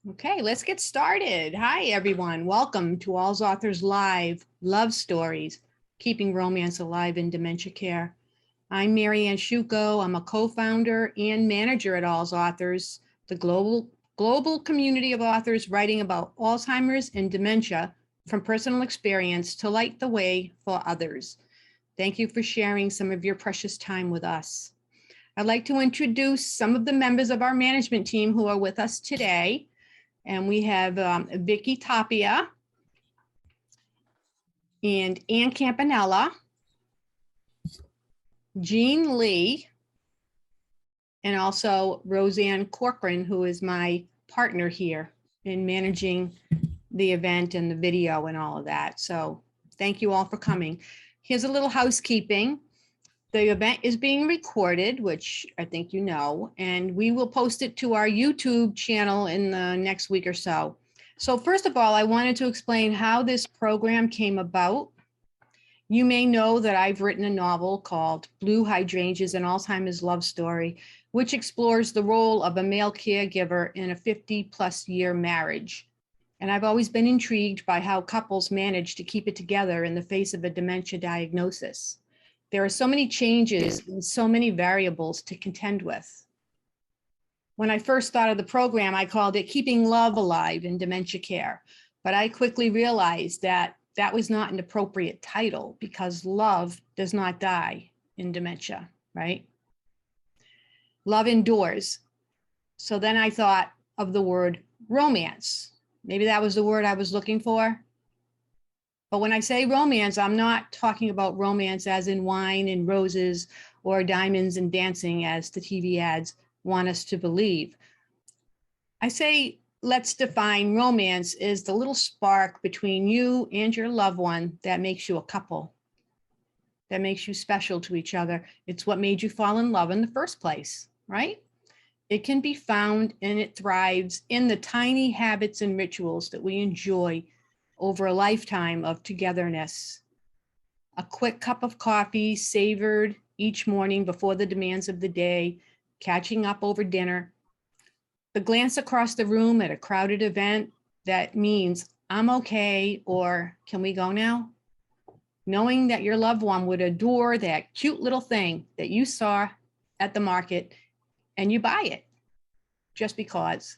Okay, let's get started. Hi, everyone. Welcome to AlzAuthors Live Love Stories, Keeping Romance Alive in Dementia Care. I'm Mary Ann Shuko. I'm a co-founder and manager at AlzAuthors, the global community of authors writing about Alzheimer's and dementia from personal experience to light the way for others. Thank you for sharing some of your precious time with us. I'd like to introduce some of the members of our management team who are with us today. And we have Vicki Tapia and Ann Campanella, Jean Lee, and also Roseanne Corcoran, who is my partner here in managing the event and the video and all of that. So thank you all for coming. Here's a little housekeeping. The event is being recorded, which I think you know, and we will post it to our YouTube channel in the next week or so. So first of all, I wanted to explain how this program came about. You may know that I've written a novel called Blue Hydrangeas, an Alzheimer's Love Story, which explores the role of a male caregiver in a 50+ year marriage. And I've always been intrigued by how couples manage to keep it together in the face of a dementia diagnosis. There are so many changes and so many variables to contend with. When I first started the program, I called it Keeping Love Alive in Dementia Care, but I quickly realized that that was not an appropriate title because love does not die in dementia, right? Love endures. So then I thought of the word romance. Maybe that was the word I was looking for. But when I say romance, I'm not talking about romance as in wine and roses or diamonds and dancing as the TV ads want us to believe. I say, let's define romance as the little spark between you and your loved one that makes you a couple, that makes you special to each other. It's what made you fall in love in the first place, right? It can be found and it thrives in the tiny habits and rituals that we enjoy over a lifetime of togetherness. A quick cup of coffee savored each morning before the demands of the day, catching up over dinner. The glance across the room at a crowded event that means I'm okay or can we go now? Knowing that your loved one would adore that cute little thing that you saw at the market and you buy it just because.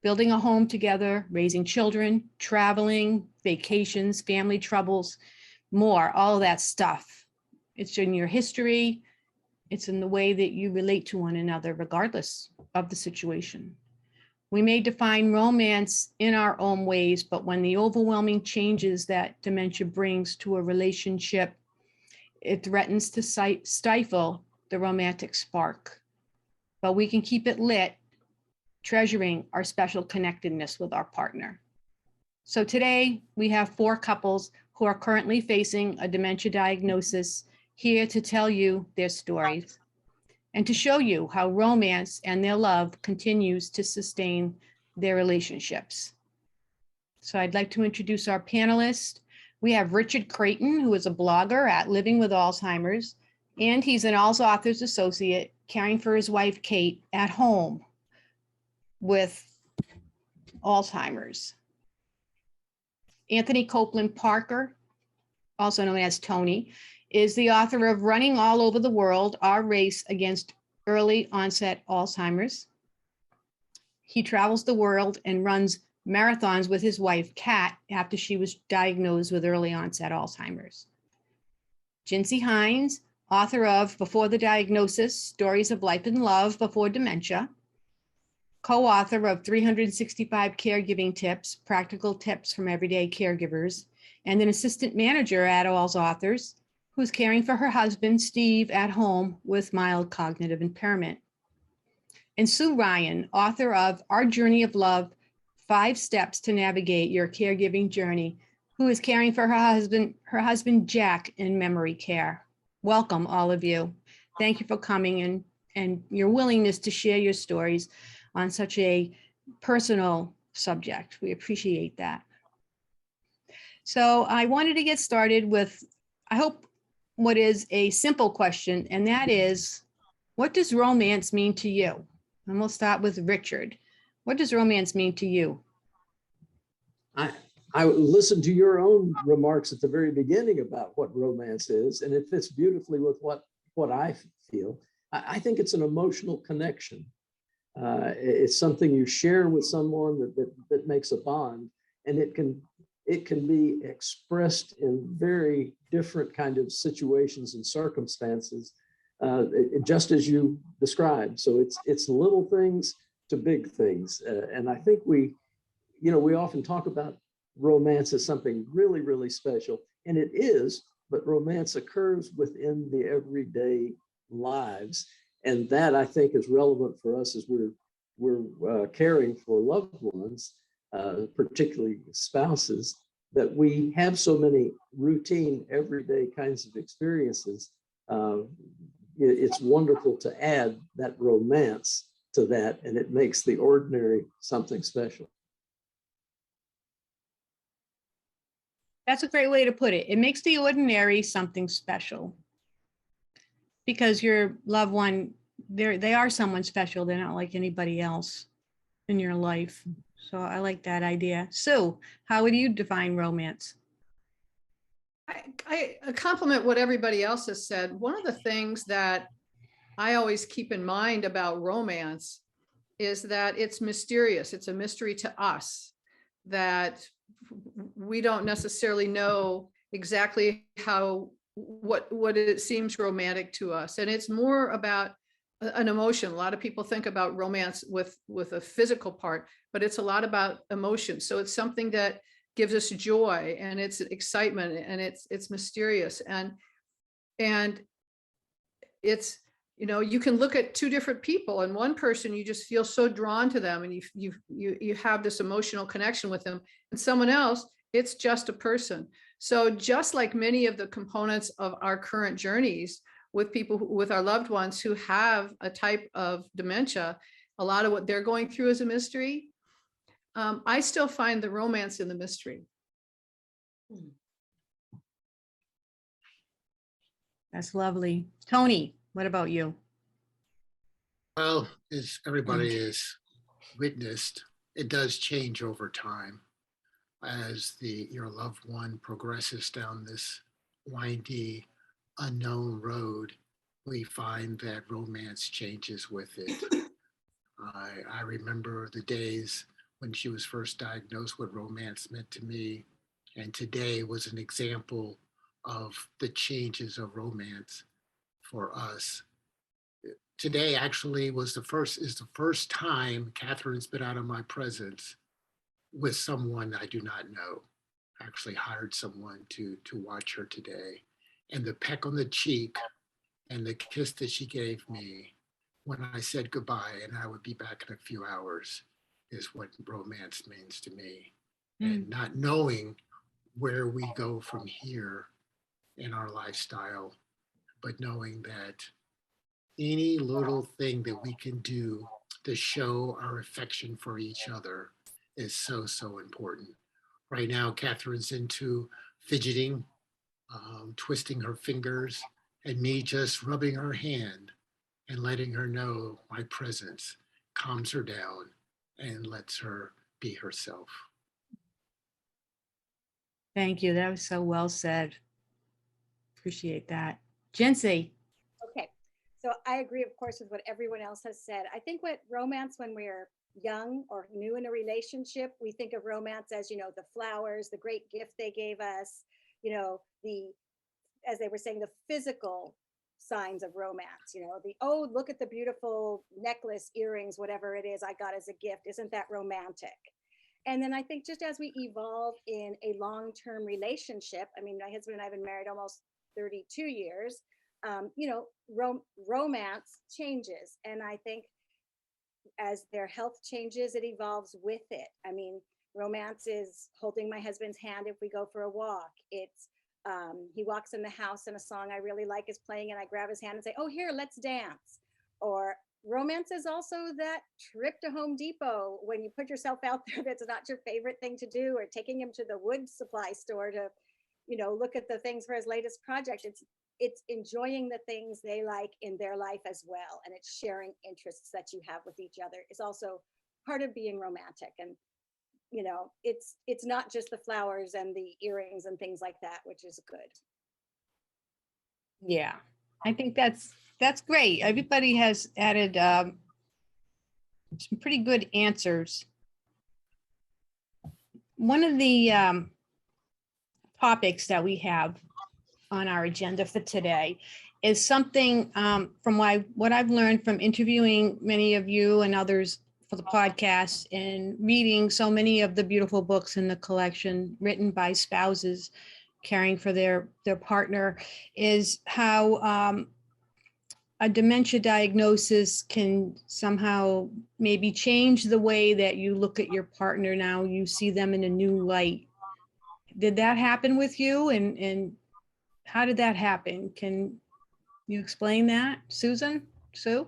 Building a home together, raising children, traveling, vacations, family troubles, more, all of that stuff. It's in your history. It's in the way that you relate to one another, regardless of the situation. We may define romance in our own ways, but when the overwhelming changes that dementia brings to a relationship, it threatens to stifle the romantic spark. But we can keep it lit, treasuring our special connectedness with our partner. So today we have 4 couples who are currently facing a dementia diagnosis here to tell you their stories and to show you how romance and their love continues to sustain their relationships. So I'd like to introduce our panelists. We have Richard Creighton, who is a blogger at Living with Alzheimer's, and he's an AlzAuthors associate caring for his wife, Kate, at home with Alzheimer's. Anthony Copeland-Parker, also known as Tony, is the author of Running All Over the World, Our Race Against Early Onset Alzheimer's. He travels the world and runs marathons with his wife, Kat, after she was diagnosed with early onset Alzheimer's. Gincy Heins, author of Before the Diagnosis, Stories of Life and Love Before Dementia, co-author of 365 Caregiving Tips, Practical Tips from Everyday Caregivers, and an assistant manager at AlzAuthors, who's caring for her husband, Steve, at home with mild cognitive impairment. And Sue Ryan, author of Our Journey of Love, 5 Steps to Navigate Your Caregiving Journey, who is caring for her husband, Jack, in memory care. Welcome, all of you. Thank you for coming and your willingness to share your stories on such a personal subject. We appreciate that. So I wanted to get started with, I hope, what is a simple question, and that is, what does romance mean to you? And we'll start with Richard. What does romance mean to you? I listened to your own remarks at the very beginning about what romance is, and it fits beautifully with what I feel. I think it's an emotional connection. It's something you share with someone that makes a bond, and it can be expressed in very different kind of situations and circumstances, just as you described. So it's little things to big things, and I think we often talk about romance as something really, really special, and it is, but romance occurs within the everyday lives. And that, I think, is relevant for us as we're caring for loved ones, particularly spouses, that we have so many routine, everyday kinds of experiences. It's wonderful to add that romance to that, and it makes the ordinary something special. That's a great way to put it. It makes the ordinary something special, because your loved one, they are someone special. They're not like anybody else in your life. So I like that idea. Sue, how would you define romance? I compliment what everybody else has said. One of the things that I always keep in mind about romance is that it's mysterious. It's a mystery to us, that we don't necessarily know exactly what it seems romantic to us. And it's more about an emotion. A lot of people think about romance with a physical part, but it's a lot about emotion. So it's something that gives us joy, and it's excitement, and it's mysterious, and it's, you can look at two different people, and one person you just feel so drawn to them, and you have this emotional connection with them, and someone else, it's just a person. So just like many of the components of our current journeys with people, with our loved ones who have a type of dementia, a lot of what they're going through is a mystery. I still find the romance in the mystery. That's lovely. Tony, what about you? Well, as everybody has witnessed, it does change over time as your loved one progresses down this windy, unknown road. We find that romance changes with it. I remember the days when she was first diagnosed, what romance meant to me, and today was an example of the changes of romance for us. Today actually is the first time Catherine's been out of my presence with someone I do not know. I actually hired someone to watch her today. And the peck on the cheek and the kiss that she gave me when I said goodbye and I would be back in a few hours is what romance means to me. And not knowing where we go from here in our lifestyle, but knowing that any little thing that we can do to show our affection for each other is so, so important. Right now, Catherine's into fidgeting, twisting her fingers, and me just rubbing her hand and letting her know my presence calms her down and lets her be herself. Thank you. That was so well said. Appreciate that. Gincy. Okay, so I agree, of course, with what everyone else has said. I think what romance, when we're young or new in a relationship, we think of romance as, the flowers, the great gift they gave us, as they were saying, the physical signs of romance, oh, look at the beautiful necklace, earrings, whatever it is I got as a gift. Isn't that romantic? And then I think just as we evolve in a long-term relationship, I mean, my husband and I have been married almost 32 years, romance changes. And I think as their health changes, it evolves with it. I mean, romance is holding my husband's hand if we go for a walk. It's he walks in the house and a song I really like is playing and I grab his hand and say, oh, here, let's dance. Or romance is also that trip to Home Depot when you put yourself out there that's not your favorite thing to do, or taking him to the wood supply store to, look at the things for his latest project. It's enjoying the things they like in their life as well. And it's sharing interests that you have with each other. It's also part of being romantic. And, you know, it's not just the flowers and the earrings and things like that, which is good. Yeah, I think that's great. Everybody has added some pretty good answers. One of the topics that we have on our agenda for today is something from what I've learned from interviewing many of you and others for the podcast and reading so many of the beautiful books in the collection written by spouses caring for their partner, is how a dementia diagnosis can somehow maybe change the way that you look at your partner. Now you see them in a new light. Did that happen with you? And how did that happen? Can you explain that, Susan? Sue?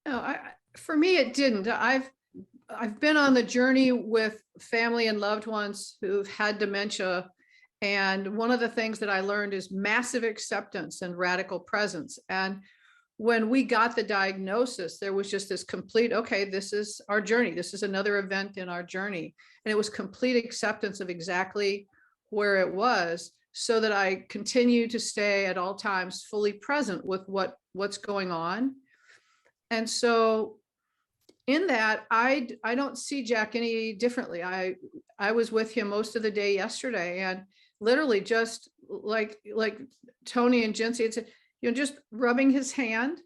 No, for me, it didn't. I've been on the journey with family and loved ones who've had dementia. And one of the things that I learned is massive acceptance and radical presence. And when we got the diagnosis, there was just this complete, okay, this is our journey. This is another event in our journey. And it was complete acceptance of exactly where it was, so that I continue to stay at all times fully present with what's going on. And so in that, I don't see Jack any differently. I was with him most of the day yesterday, and literally just like Tony and Gincy had said, you know, just rubbing his hand.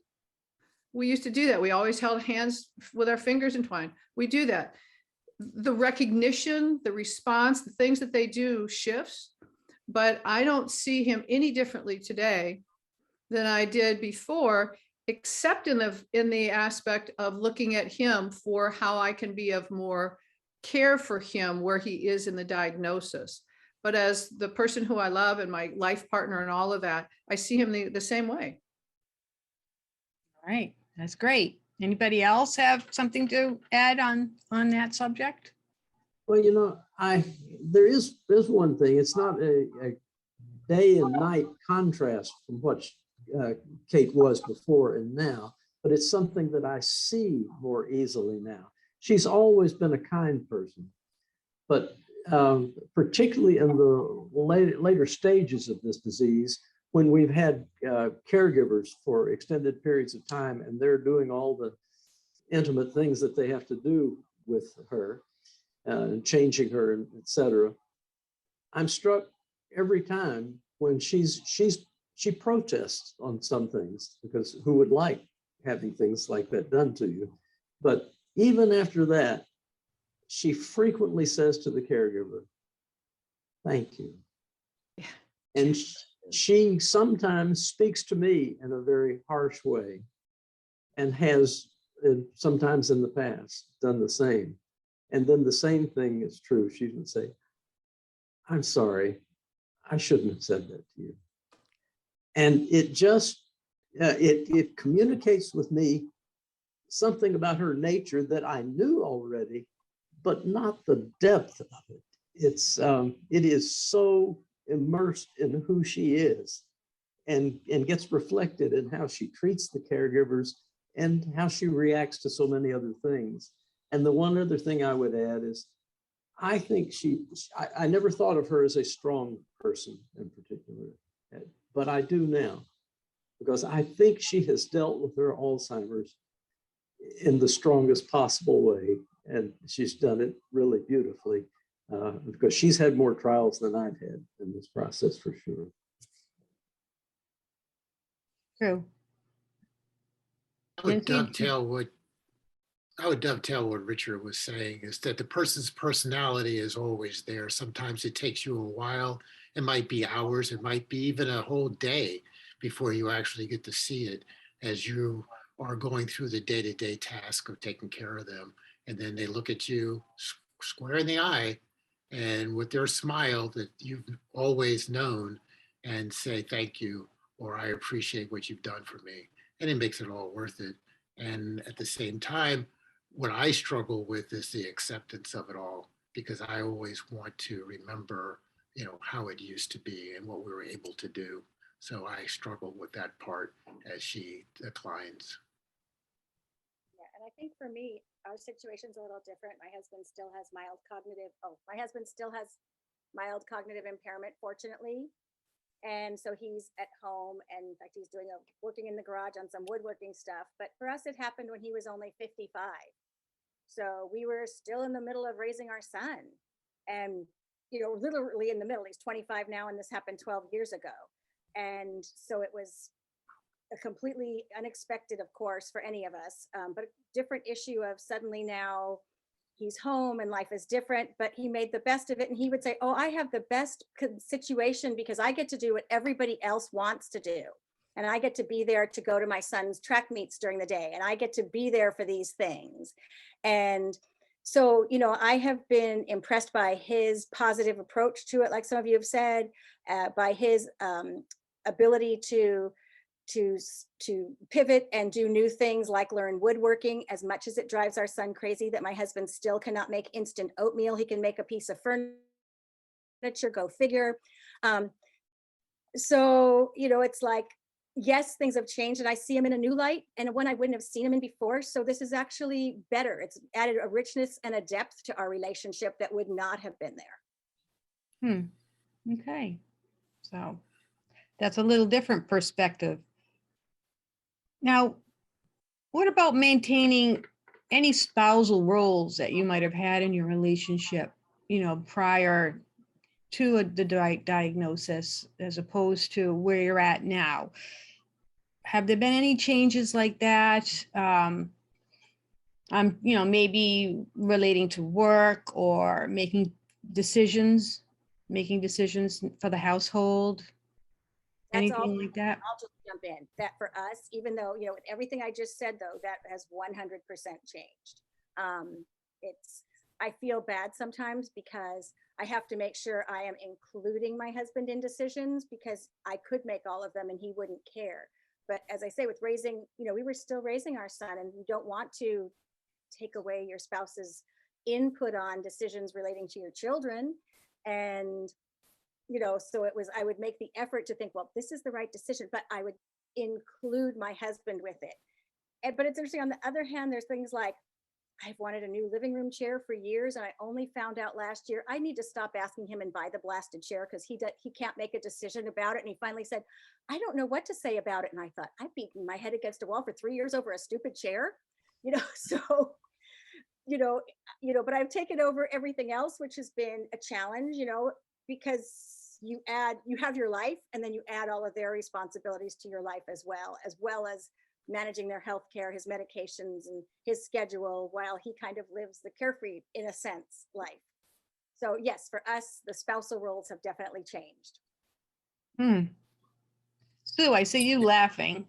We used to do that. We always held hands with our fingers entwined. We do that. The recognition, the response, the things that they do shifts, but I don't see him any differently today than I did before, except in the aspect of looking at him for how I can be of more care for him where he is in the diagnosis. But as the person who I love and my life partner and all of that, I see him the same way. All right, that's great. Anybody else have something to add on that subject? Well, you know, there's one thing. It's not a day and night contrast from what Kate was before and now, but it's something that I see more easily now. She's always been a kind person, but particularly in the later stages of this disease, when we've had caregivers for extended periods of time and they're doing all the intimate things that they have to do with her, and changing her, et cetera, I'm struck every time when she protests on some things, because who would like having things like that done to you? But even after that, she frequently says to the caregiver, "Thank you." Yeah. And she sometimes speaks to me in a very harsh way, and has sometimes in the past done the same. And then the same thing is true. She would say, "I'm sorry, I shouldn't have said that to you." And it just, it communicates with me something about her nature that I knew already, but not the depth of it. It is so immersed in who she is, and gets reflected in how she treats the caregivers and how she reacts to so many other things. And the one other thing I would add is, I think I never thought of her as a strong person in particular, but I do now, because I think she has dealt with her Alzheimer's in the strongest possible way. And she's done it really beautifully, because she's had more trials than I've had in this process, for sure. True. I would Gincy? dovetail what Richard was saying, is that the person's personality is always there. Sometimes it takes you a while. It might be hours. It might be even a whole day before you actually get to see it, as you are going through the day-to-day task of taking care of them. And then they look at you square in the eye, and with their smile that you've always known, and say, "Thank you," or "I appreciate what you've done for me." And it makes it all worth it. And at the same time, what I struggle with is the acceptance of it all, because I always want to remember, how it used to be and what we were able to do. So I struggle with that part as she declines. Yeah, and I think for me, our situation's a little different. My husband still has mild cognitive impairment, fortunately. And so he's at home, and in fact, he's working in the garage on some woodworking stuff. But for us, it happened when he was only 55. So we were still in the middle of raising our son, and, literally in the middle. He's 25 now, and this happened 12 years ago. And so it was a completely unexpected, of course, for any of us, but a different issue of suddenly now he's home and life is different, but he made the best of it. And he would say, oh, I have the best situation because I get to do what everybody else wants to do. And I get to be there to go to my son's track meets during the day. And I get to be there for these things. And so, I have been impressed by his positive approach to it. Like some of you have said, by his ability to pivot and do new things, like learn woodworking, as much as it drives our son crazy that my husband still cannot make instant oatmeal. He can make a piece of furniture, go figure. So, it's like, yes, things have changed, and I see him in a new light, and one I wouldn't have seen him in before. So this is actually better. It's added a richness and a depth to our relationship that would not have been there. Okay. So that's a little different perspective. Now, what about maintaining any spousal roles that you might have had in your relationship, prior to the diagnosis, as opposed to where you're at now? Have there been any changes like that? Maybe relating to work or making decisions for the household, anything like that? I'll just jump in that for us, even though, with everything I just said, though, that has 100% changed. I feel bad sometimes because I have to make sure I am including my husband in decisions, because I could make all of them and he wouldn't care. But as I say, with raising, we were still raising our son, and you don't want to take away your spouse's input on decisions relating to your children. And so I would make the effort to think, well, this is the right decision, but I would include my husband with it. But it's interesting. On the other hand, there's things like, I've wanted a new living room chair for years, and I only found out last year I need to stop asking him and buy the blasted chair, because he can't make a decision about it. And he finally said, I don't know what to say about it. And I thought, I've beaten my head against a wall for 3 years over a stupid chair, so, but I've taken over everything else, which has been a challenge, because you have your life, and then you add all of their responsibilities to your life as well as managing their health care, his medications, and his schedule, while he kind of lives the carefree, in a sense, life. So yes, for us, the spousal roles have definitely changed. Sue, I see you laughing.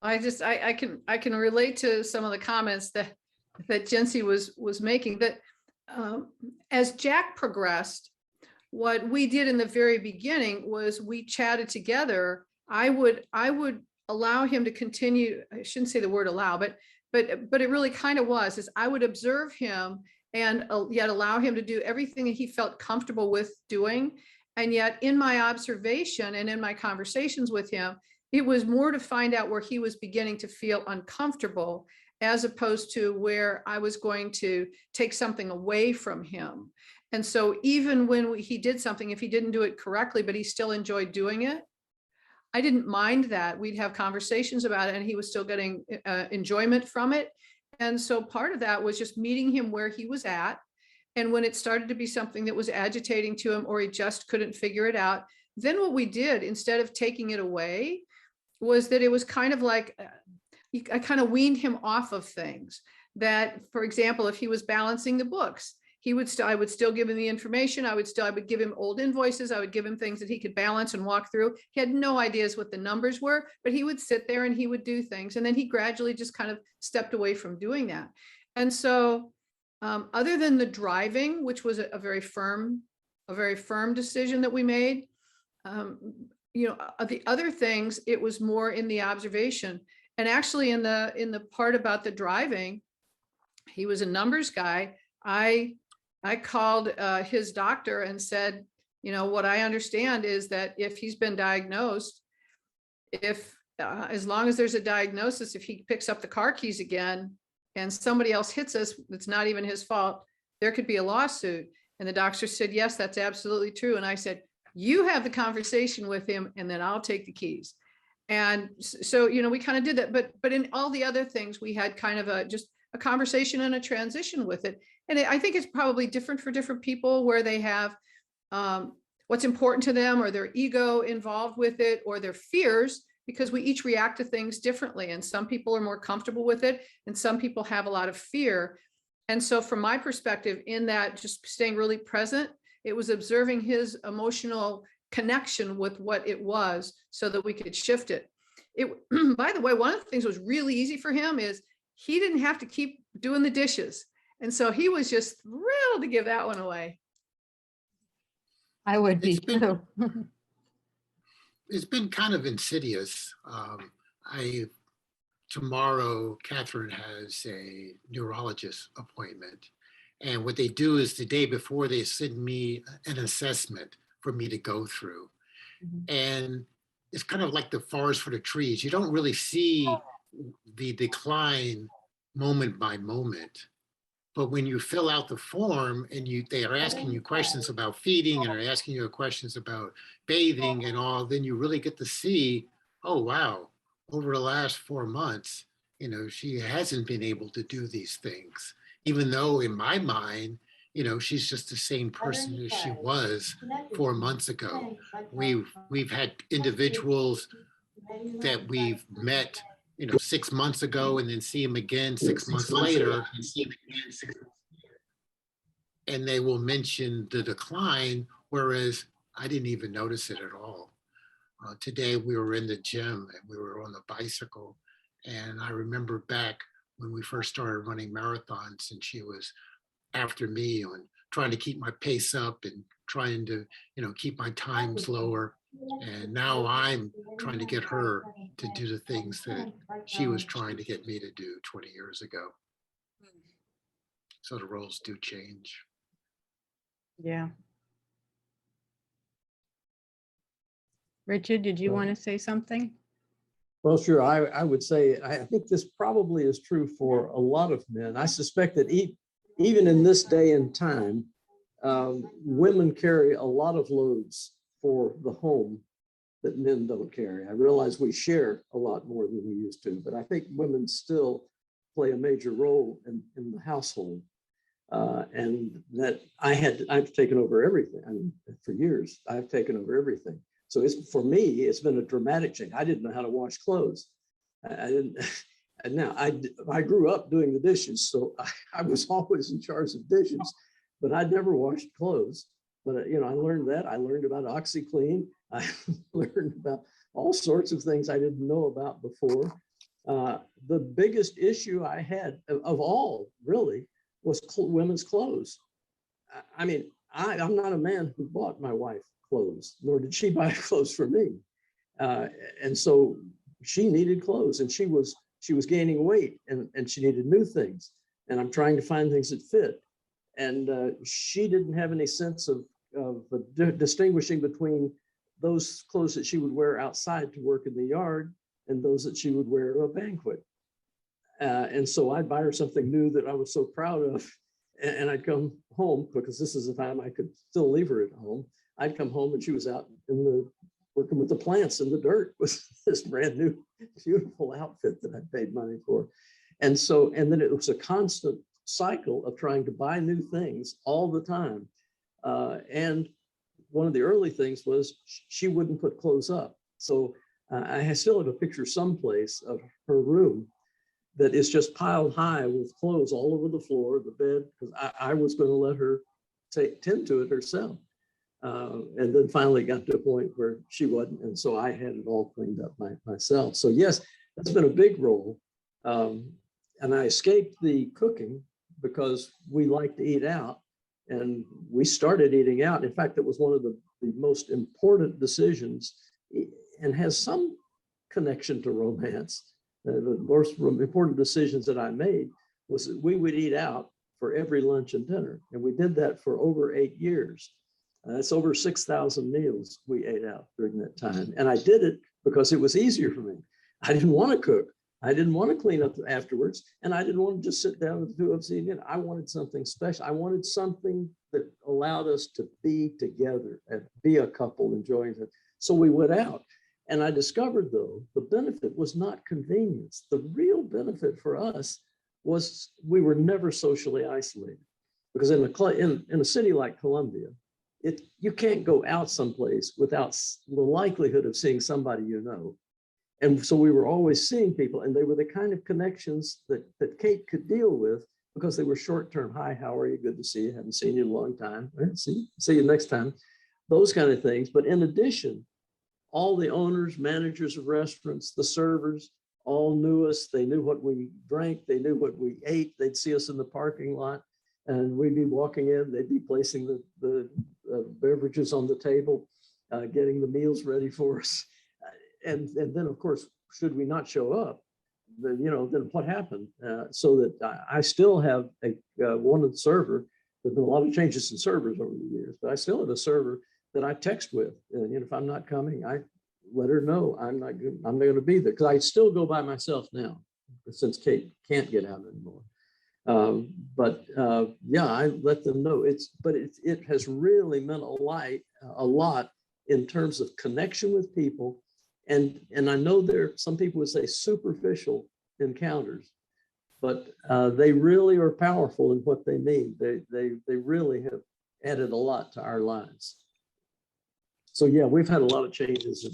I can relate to some of the comments that Gincy was making, that as Jack progressed, what we did in the very beginning was we chatted together. I would allow him to continue. I shouldn't say the word allow, but it really kind of was, is I would observe him and yet allow him to do everything that he felt comfortable with doing. And yet in my observation and in my conversations with him, it was more to find out where he was beginning to feel uncomfortable, as opposed to where I was going to take something away from him. And so even when he did something, if he didn't do it correctly, but he still enjoyed doing it, I didn't mind that. We'd have conversations about it, and he was still getting enjoyment from it. And so part of that was just meeting him where he was at. And when it started to be something that was agitating to him, or he just couldn't figure it out, then what we did, instead of taking it away, was that it was kind of like, I kind of weaned him off of things. That, for example, if he was balancing the books, I would still give him the information. I would give him old invoices. I would give him things that he could balance and walk through. He had no ideas what the numbers were, but he would sit there and he would do things. And then he gradually just kind of stepped away from doing that. And so other than the driving, which was a very firm decision that we made, the other things, it was more in the observation. And actually in the part about the driving, he was a numbers guy. I called his doctor and said, what I understand is that if he's been diagnosed, if as long as there's a diagnosis, if he picks up the car keys again and somebody else hits us, it's not even his fault, there could be a lawsuit. And the doctor said, yes, that's absolutely true. And I said, you have the conversation with him and then I'll take the keys. And so, you know, we kind of did that, but in all the other things, we had kind of just a conversation and a transition with it. And I think it's probably different for different people where they have what's important to them or their ego involved with it or their fears, because we each react to things differently. And some people are more comfortable with it and some people have a lot of fear. And so from my perspective, in that just staying really present, it was observing his emotional connection with what it was so that we could shift it. By the way, one of the things that was really easy for him is he didn't have to keep doing the dishes. And so he was just thrilled to give that one away. I would be It's been- too. It's been kind of insidious. Tomorrow, Catherine has a neurologist appointment. And what they do is the day before they send me an assessment for me to go through. And it's kind of like the forest for the trees. You don't really see the decline moment by moment. But when you fill out the form and they are asking you questions about feeding and are asking you questions about bathing and all, then you really get to see, oh, wow, over the last 4 months, you know, she hasn't been able to do these things, even though in my mind, you know, she's just the same person as she was 4 months ago. We've had individuals that we've met, you know, 6 months ago and then see them again 6 months later. And they will mention the decline, whereas I didn't even notice it at all. Today we were in the gym and we were on the bicycle. And I remember back when we first started running marathons and she was after me and trying to keep my pace up and trying to, you know, keep my times lower. And now I'm trying to get her to do the things that she was trying to get me to do 20 years ago. So the roles do change. Yeah. Richard, did you want to say something? Well, sure. I would say, I think this probably is true for a lot of men. I suspect that even in this day and time, women carry a lot of loads for the home that men don't carry. I realize we share a lot more than we used to, but I think women still play a major role in the household. And that I've taken over everything. I mean, for years, I've taken over everything. So for me, it's been a dramatic change. I didn't know how to wash clothes. I didn't. And now I grew up doing the dishes, so I was always in charge of dishes, but I never washed clothes. But you know, I learned that. I learned about OxyClean. I learned about all sorts of things I didn't know about before. The biggest issue I had of all, really, was women's clothes. I mean, I'm not a man who bought my wife clothes, nor did she buy clothes for me. And so she needed clothes, and she was gaining weight, and she needed new things. And I'm trying to find things that fit. And she didn't have any sense of distinguishing between those clothes that she would wear outside to work in the yard and those that she would wear to a banquet. And so I'd buy her something new that I was so proud of, and I'd come home, because this is the time I could still leave her at home. I'd come home and she was out working with the plants in the dirt with this brand new, beautiful outfit that I paid money for. And then it was a constant cycle of trying to buy new things all the time. And one of the early things was she wouldn't put clothes up. So I still have a picture someplace of her room that is just piled high with clothes all over the floor, the bed, because I was going to let her tend to it herself. And then finally got to a point where she wasn't. And so I had it all cleaned up myself. So yes, that's been a big role. And I escaped the cooking because we like to eat out. And we started eating out. In fact, it was one of the most important decisions, and has some connection to romance. The most important decisions that I made was that we would eat out for every lunch and dinner. And we did that for over 8 years. That's over 6,000 meals we ate out during that time. And I did it because it was easier for me. I didn't want to cook. I didn't want to clean up afterwards. And I didn't want to just sit down with the two of us eating it. I wanted something special. I wanted something that allowed us to be together and be a couple enjoying it. So we went out. And I discovered, though, the benefit was not convenience. The real benefit for us was we were never socially isolated. Because in a city like Columbia, you can't go out someplace without the likelihood of seeing somebody you know. And so we were always seeing people, and they were the kind of connections that Kate could deal with because they were short-term. Hi, how are you? Good to see you. Haven't seen you in a long time. See you next time. Those kind of things. But in addition, all the owners, managers of restaurants, the servers, all knew us. They knew what we drank. They knew what we ate. They'd see us in the parking lot, and we'd be walking in. They'd be placing the beverages on the table, getting the meals ready for us. And then, of course, should we not show up, then what happened? So that I still have one server. There's been a lot of changes in servers over the years, but I still have a server that I text with. And if I'm not coming, I let her know I'm not going to be there, because I still go by myself now since Kate can't get out anymore. Yeah, I let them know. It has really meant a lot in terms of connection with people. And I know some people would say superficial encounters, but they really are powerful in what they mean. They really have added a lot to our lives. So yeah, we've had a lot of changes in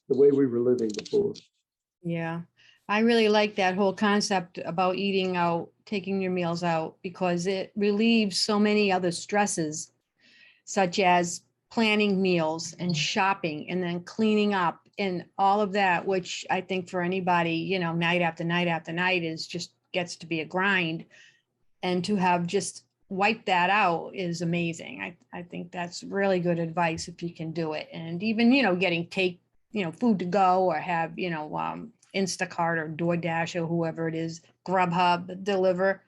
the way we were living before. Yeah, I really like that whole concept about eating out, taking your meals out, because it relieves so many other stresses, such as planning meals and shopping and then cleaning up and all of that, which I think for anybody, night after night after night gets to be a grind. And to have just wiped that out is amazing. I think that's really good advice if you can do it. And even, getting food to go, or have, Instacart or DoorDash or whoever it is, Grubhub deliver.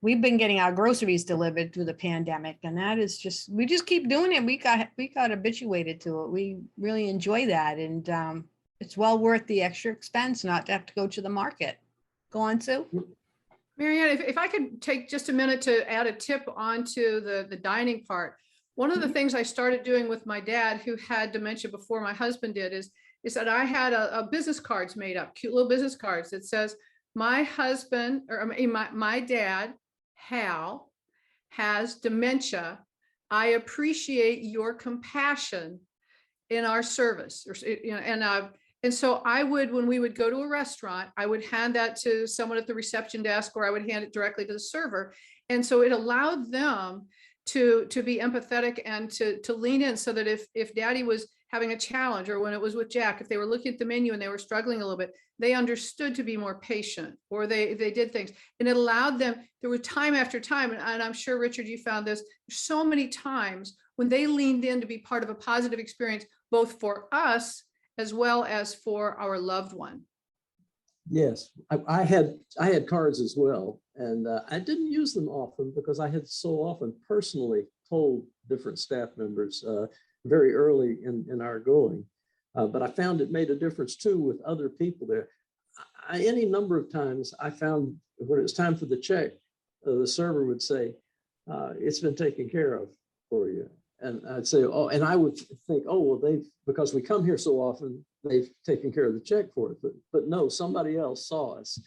We've been getting our groceries delivered through the pandemic, and that is we just keep doing it. We got habituated to it. We really enjoy that. And it's well worth the extra expense not to have to go to the market. Go on, Sue. Marianne, if I could take just a minute to add a tip onto the dining part. One of the things I started doing with my dad, who had dementia before my husband did, is that I had a business cards made up, cute little business cards that says, my husband, or my dad, Hal, has dementia. I appreciate your compassion in our service. And so I would, when we would go to a restaurant, I would hand that to someone at the reception desk, or I would hand it directly to the server. And so it allowed them to be empathetic and to lean in, so that if Daddy was having a challenge, or when it was with Jack, if they were looking at the menu and they were struggling a little bit, they understood to be more patient, or they did things. And it allowed them, there were time after time, and I'm sure, Richard, you found this, so many times when they leaned in to be part of a positive experience, both for us as well as for our loved one. Yes, I had cards as well, and I didn't use them often because I had so often personally told different staff members very early in our going, but I found it made a difference too with other people there. Any number of times I found when it was time for the check, the server would say, "It's been taken care of for you." And I'd say, oh, and I would think, oh, well, because we come here so often, they've taken care of the check for us. But no, somebody else saw us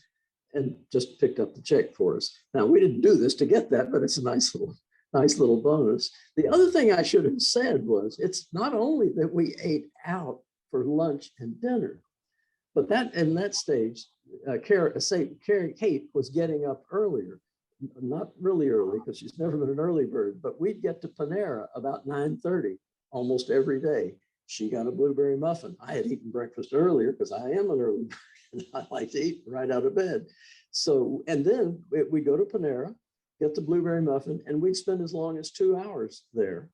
and just picked up the check for us. Now, we didn't do this to get that, but it's a nice little bonus. The other thing I should have said was, it's not only that we ate out for lunch and dinner, but that in that stage, Kate was getting up earlier. Not really early, because she's never been an early bird, but we'd get to Panera about 9:30 almost every day. She got a blueberry muffin. I had eaten breakfast earlier because I am an early bird and I like to eat right out of bed. So, and then we go to Panera, get the blueberry muffin, and we'd spend as long as 2 hours there.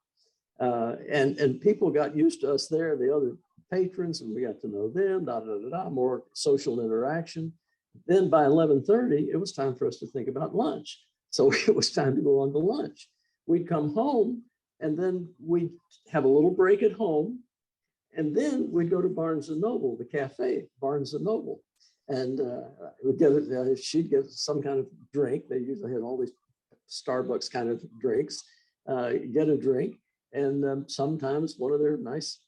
And people got used to us there, the other patrons, and we got to know them, more social interaction. Then by 11:30, it was time for us to think about lunch. So it was time to go on to lunch. We'd come home, and then we'd have a little break at home. And then we'd go to Barnes and Noble, the cafe, Barnes and Noble. And we'd get she'd get some kind of drink. They usually had all these Starbucks kind of drinks, get a drink. And sometimes one of their nice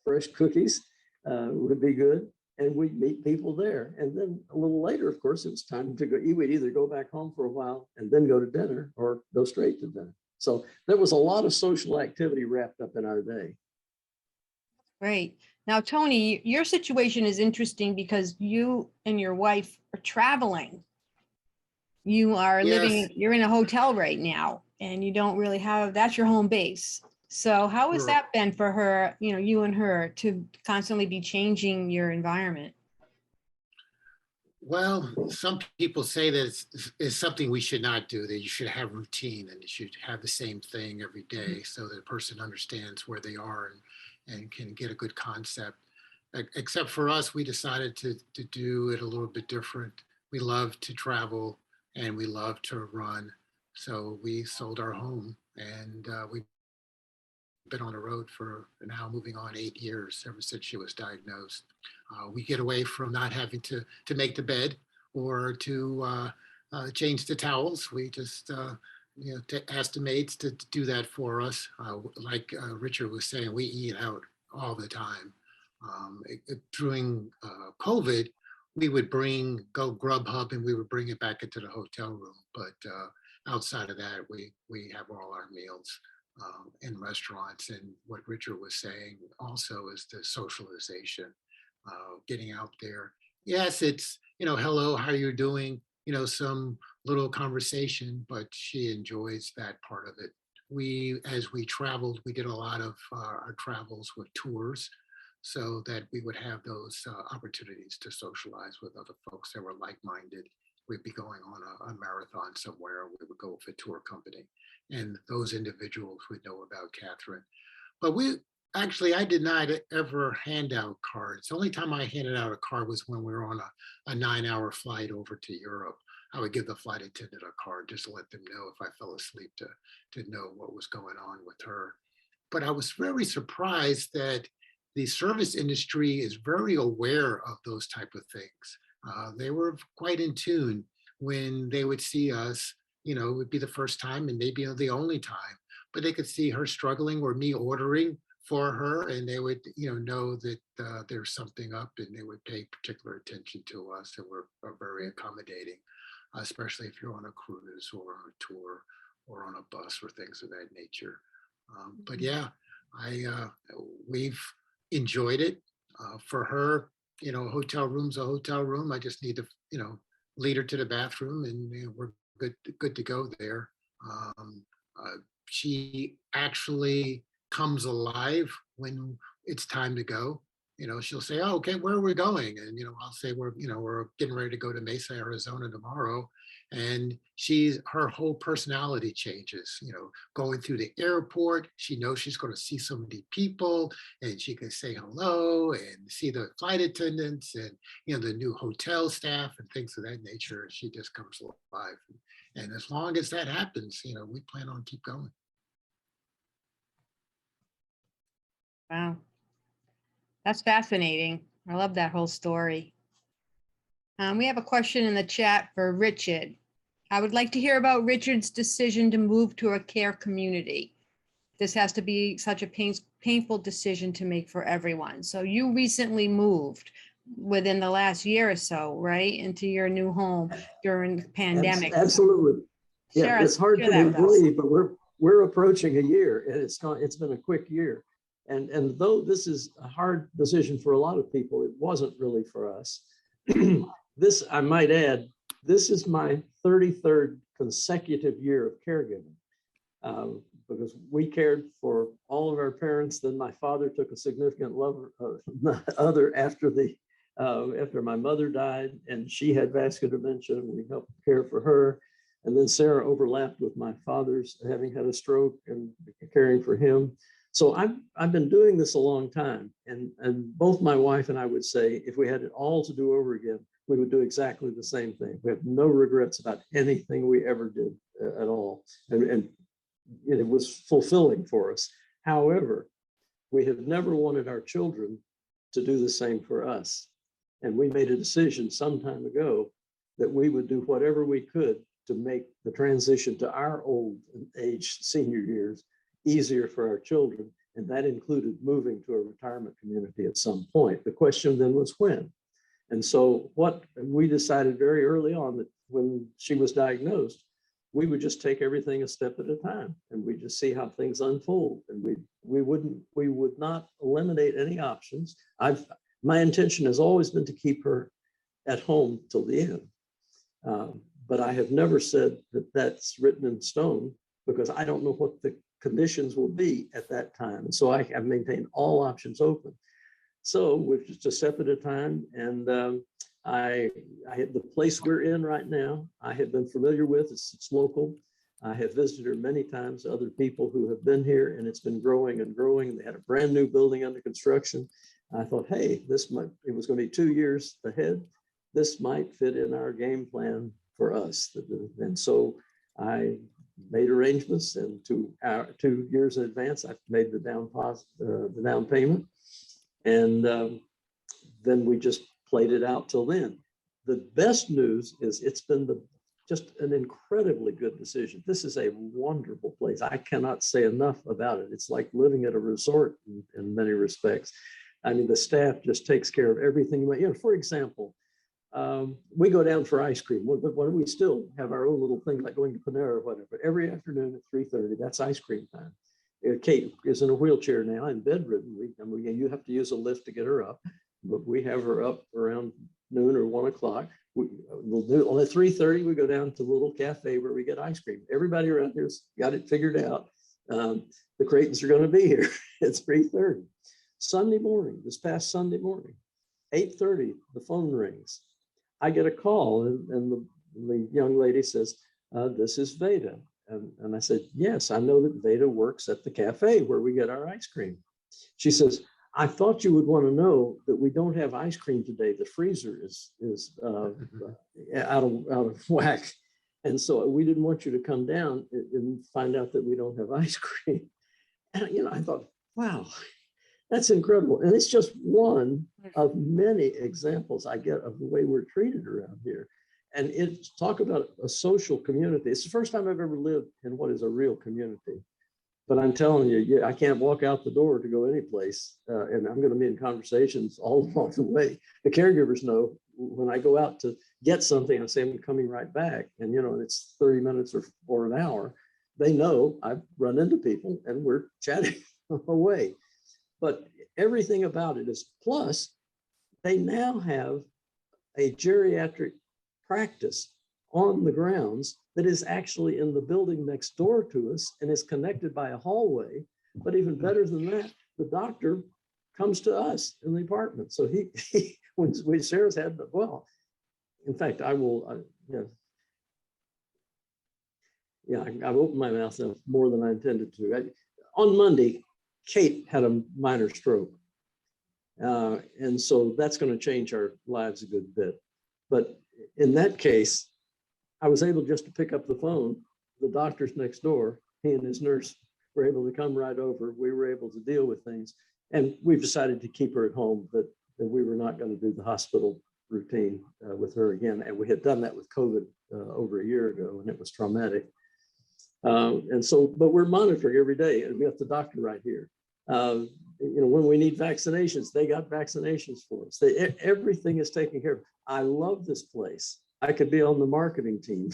fresh cookies would be good. And we'd meet people there. And then a little later, of course, it was time to go. We'd either go back home for a while and then go to dinner or go straight to dinner. So there was a lot of social activity wrapped up in our day. Great. Now, Tony, your situation is interesting because you and your wife are traveling. You are living, you're in a hotel right now, and you don't really have, that's your home base. So how has that been for her, you and her, to constantly be changing your environment? Well, some people say that it's something we should not do, that you should have routine and you should have the same thing every day so that a person understands where they are and can get a good concept. Except for us, we decided to do it a little bit different. We love to travel and we love to run. So we sold our home and we've been on the road for now moving on 8 years, ever since she was diagnosed. We get away from not having to make the bed or to change the towels. We just ask the maids to do that for us. Like Richard was saying, we eat out all the time. During COVID, we would go Grubhub and we would bring it back into the hotel room. But outside of that, we have all our meals in restaurants. And what Richard was saying also is the socialization, getting out there. Yes, it's, hello, how are you doing? Some little conversation, but she enjoys that part of it. As we traveled, we did a lot of our travels with tours so that we would have those opportunities to socialize with other folks that were like-minded. We'd be going on a marathon somewhere. We would go with a tour company and those individuals would know about Catherine. But I did not ever hand out cards. The only time I handed out a card was when we were on a 9-hour flight over to Europe. I would give the flight attendant a card just to let them know if I fell asleep to know what was going on with her. But I was very surprised that the service industry is very aware of those type of things. They were quite in tune when they would see us. It would be the first time and maybe the only time, but they could see her struggling or me ordering for her, and they would know that there's something up, and they would pay particular attention to us, and we're very accommodating, especially if you're on a cruise or on a tour or on a bus or things of that nature. But yeah, we've enjoyed it. For her, hotel room's a hotel room. I just need to lead her to the bathroom, and we're good to go there. She actually comes alive when it's time to go. She'll say, "Oh, okay, where are we going?" And I'll say, we're getting ready to go to Mesa, Arizona tomorrow. And her whole personality changes. Going through the airport, she knows she's going to see so many people, and she can say hello and see the flight attendants and the new hotel staff and things of that nature. She just comes alive. And as long as that happens, we plan on keep going. Wow. That's fascinating. I love that whole story. We have a question in the chat for Richard. I would like to hear about Richard's decision to move to a care community. This has to be such a painful decision to make for everyone. So you recently moved within the last year or so, right, into your new home during the pandemic. Absolutely. Yeah, it's hard to believe, but we're approaching a year, and it's been a quick year. And though this is a hard decision for a lot of people, it wasn't really for us. This, I might add, this is my 33rd consecutive year of caregiving, because we cared for all of our parents. Then my father took a significant other after my mother died, and she had vascular dementia, and we helped care for her. And then Sarah overlapped with my father's having had a stroke and caring for him. So I've been doing this a long time, and both my wife and I would say, if we had it all to do over again, we would do exactly the same thing. We have no regrets about anything we ever did at all, and it was fulfilling for us. However, we have never wanted our children to do the same for us. And we made a decision some time ago that we would do whatever we could to make the transition to our old age senior years easier for our children. And that included moving to a retirement community at some point. The question then was when. And so what we decided very early on, that when she was diagnosed, we would just take everything a step at a time, and we just see how things unfold. And we would not eliminate any options. My intention has always been to keep her at home till the end. But I have never said that that's written in stone, because I don't know what the conditions will be at that time. And so I have maintained all options open. So we've just a step at a time. And I had the place we're in right now, I have been familiar with. It's local. I have visited her many times, other people who have been here, and it's been growing and growing. They had a brand new building under construction. I thought, hey, it was going to be 2 years ahead. This might fit in our game plan for us. And so I made arrangements, and 2 years in advance, I made the down payment. And then we just played it out till then. The best news is it's been just an incredibly good decision. This is a wonderful place. I cannot say enough about it. It's like living at a resort in many respects. I mean, the staff just takes care of everything. For example, we go down for ice cream. We still have our own little thing, like going to Panera or whatever. But every afternoon at 3:30, that's ice cream time. Kate is in a wheelchair now and bedridden. You have to use a lift to get her up, but we have her up around noon or 1 o'clock. We'll do on at 3:30. We go down to the little cafe where we get ice cream. Everybody around here's got it figured out. The Creightons are going to be here at 3:30. Sunday morning, this past Sunday morning, 8:30, the phone rings. I get a call, and the young lady says, "This is Veda." And I said, "Yes, I know that Veda works at the cafe where we get our ice cream." She says, "I thought you would want to know that we don't have ice cream today. The freezer is out of whack. And so we didn't want you to come down and find out that we don't have ice cream." And I thought, wow, that's incredible. And it's just one of many examples I get of the way we're treated around here. And it's talk about a social community. It's the first time I've ever lived in what is a real community. But I'm telling you, I can't walk out the door to go any place. And I'm going to be in conversations all along the way. The caregivers know when I go out to get something, I say, I'm coming right back. And, it's 30 minutes or an hour. They know I've run into people and we're chatting away. But everything about it is, plus they now have a geriatric practice on the grounds that is actually in the building next door to us and is connected by a hallway. But even better than that, the doctor comes to us in the apartment. So when Sarah's had, in fact, I will, I've opened my mouth now more than I intended to. On Monday, Kate had a minor stroke. And so that's going to change our lives a good bit. But in that case, I was able just to pick up the phone. The doctor's next door. He and his nurse were able to come right over. We were able to deal with things. And we've decided to keep her at home, that we were not going to do the hospital routine with her again. And we had done that with COVID over a year ago, and it was traumatic. But we're monitoring every day, and we have the doctor right here. When we need vaccinations, they got vaccinations for us. Everything is taken care of. I love this place. I could be on the marketing team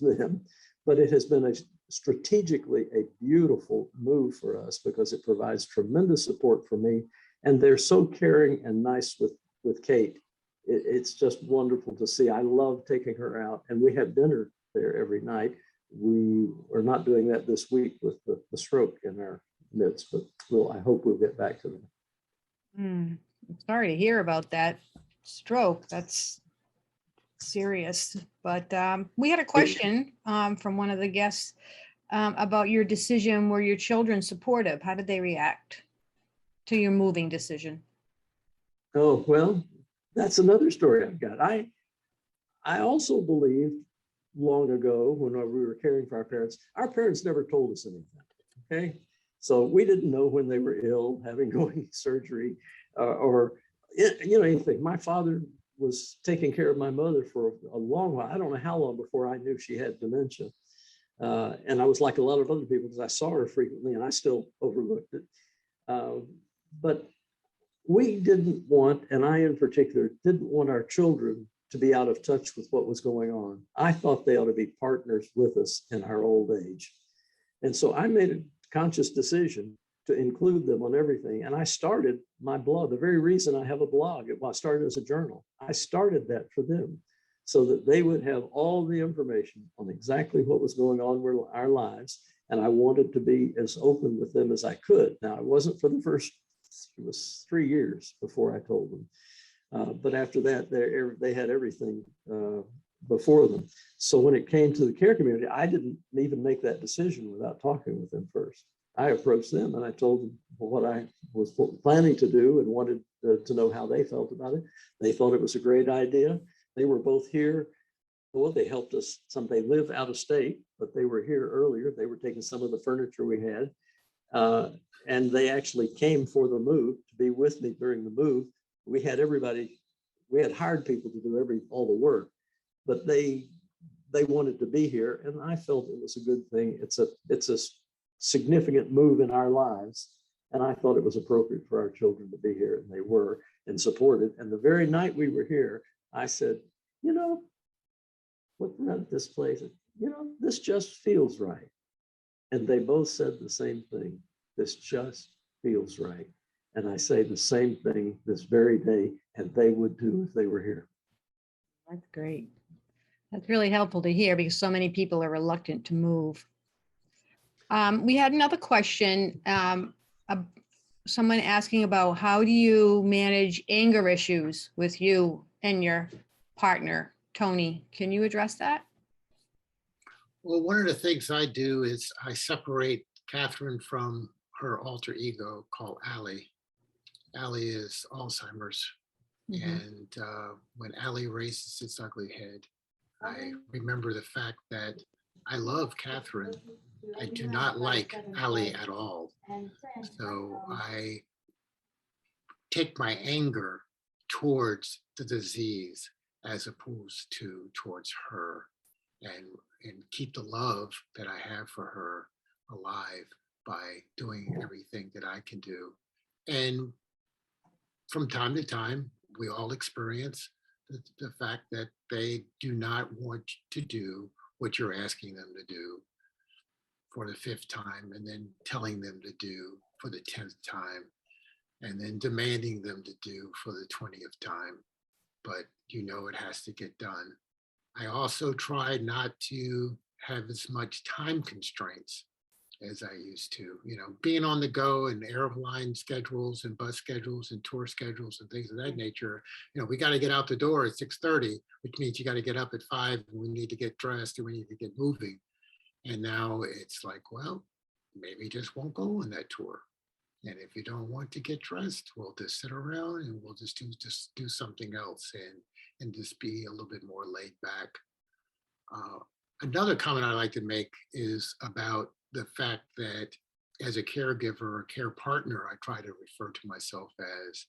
for them, but it has been strategically a beautiful move for us because it provides tremendous support for me. And they're so caring and nice with Kate. It's just wonderful to see. I love taking her out, and we have dinner there every night. We are not doing that this week with the stroke in our midst, but I hope we'll get back to them. I'm sorry to hear about that stroke. That's serious. But we had a question from one of the guests about your decision. Were your children supportive? How did they react to your moving decision? Oh, well, that's another story I've got. I also believed long ago when we were caring for our parents never told us anything. Okay. So we didn't know when they were ill, having going surgery, or anything. My father was taking care of my mother for a long while. I don't know how long before I knew she had dementia. And I was like a lot of other people because I saw her frequently and I still overlooked it. But we didn't want, and I in particular, didn't want our children to be out of touch with what was going on. I thought they ought to be partners with us in our old age. And so I made a conscious decision to include them on everything. And I started my blog. The very reason I have a blog, it started as a journal. I started that for them so that they would have all the information on exactly what was going on in our lives. And I wanted to be as open with them as I could. Now, it wasn't for the first, it was 3 years before I told them. But after that, they had everything before them. So when it came to the care community, I didn't even make that decision without talking with them first. I approached them and I told them what I was planning to do and wanted to know how they felt about it. They thought it was a great idea. They were both here. Well, they helped us. They live out of state, but they were here earlier. They were taking some of the furniture we had. And they actually came for the move to be with me during the move. We had hired people to do all the work, but they wanted to be here. And I felt it was a good thing. It's a significant move in our lives. And I thought it was appropriate for our children to be here, and they were, and supported. And the very night we were here, I said, looking at this place, this just feels right. And they both said the same thing. This just feels right. And I say the same thing this very day, and they would too if they were here. That's great. That's really helpful to hear because so many people are reluctant to move. We had another question. Someone asking about how do you manage anger issues with you and your partner, Tony? Can you address that? Well, one of the things I do is I separate Catherine from her alter ego called Allie. Allie is Alzheimer's. Mhm. And when Allie raises its ugly head, I remember the fact that I love Catherine. I do not like Allie at all. So I take my anger towards the disease as opposed to towards her, and keep the love that I have for her alive by doing everything that I can do. And from time to time, we all experience the fact that they do not want to do what you're asking them to do for the 5th time, and then telling them to do for the 10th time, and then demanding them to do for the 20th time. But it has to get done. I also try not to have as much time constraints as I used to. Being on the go and airline schedules and bus schedules and tour schedules and things of that nature, we got to get out the door at 6:30, which means you got to get up at 5, and we need to get dressed and we need to get moving. And now it's like, well, maybe just won't go on that tour. And if you don't want to get dressed, we'll just sit around and we'll just do something else and just be a little bit more laid back. Another comment I like to make is about the fact that as a caregiver or care partner, I try to refer to myself as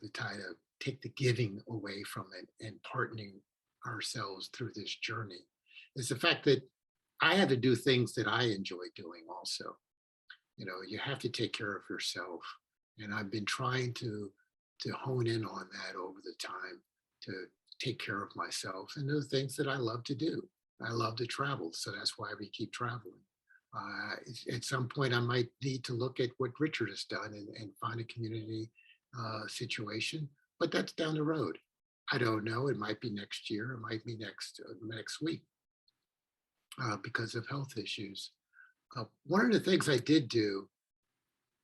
to try to take the giving away from it and partnering ourselves through this journey. It's the fact that I had to do things that I enjoy doing also. You have to take care of yourself. And I've been trying to hone in on that over the time, to take care of myself and the things that I love to do. I love to travel, so that's why we keep traveling. At some point, I might need to look at what Richard has done and find a community situation, but that's down the road. I don't know. It might be next year. It might be next week because of health issues. One of the things I did do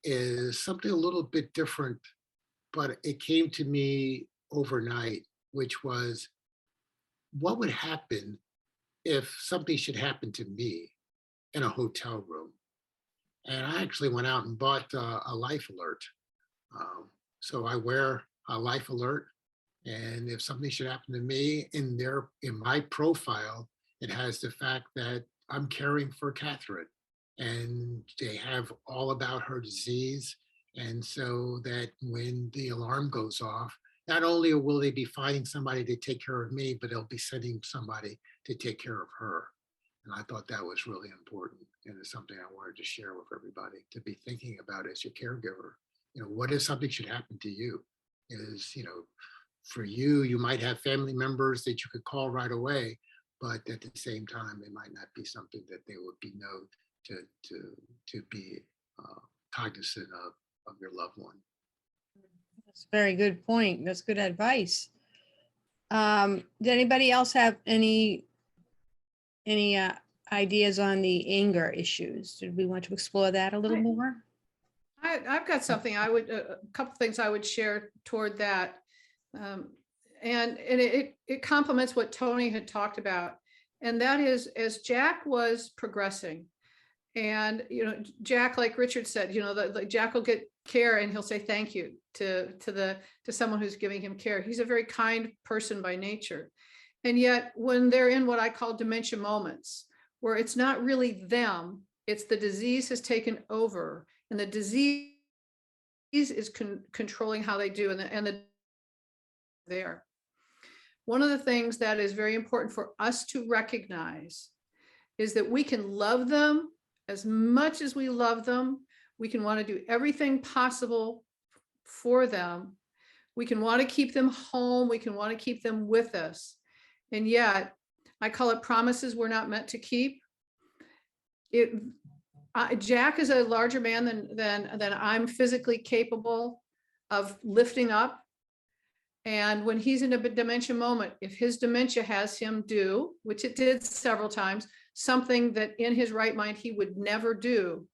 is something a little bit different, but it came to me overnight, which was, what would happen if something should happen to me in a hotel room? And I actually went out and bought a life alert. So I wear a life alert, and if something should happen to me, in my profile, it has the fact that I'm caring for Catherine and they have all about her disease. And so that when the alarm goes off, not only will they be finding somebody to take care of me, but they'll be sending somebody to take care of her. And I thought that was really important. And it's something I wanted to share with everybody, to be thinking about as your caregiver. You know, what if something should happen to you? Is, you know, for you, you might have family members that you could call right away, but at the same time, it might not be something that they would be know to be cognizant of your loved one. That's a very good point. That's good advice. Did anybody else have any ideas on the anger issues? Did we want to explore that a little more? I've got something I would, a couple things I would share toward that. And it complements what Tony had talked about. And that is, as Jack was progressing, and, you know, Jack, like Richard said, you know, the Jack will get care and he'll say thank you to someone who's giving him care. He's a very kind person by nature. And yet when they're in what I call dementia moments, where it's not really them, it's the disease has taken over, and the disease is controlling how they do, and the there. One of the things that is very important for us to recognize is that we can love them as much as we love them. We can want to do everything possible for them. We can want to keep them home. We can want to keep them with us. And yet, I call it promises we're not meant to keep. Jack is a larger man than I'm physically capable of lifting up. And when he's in a dementia moment, if his dementia has him do, which it did several times, something that in his right mind he would never do,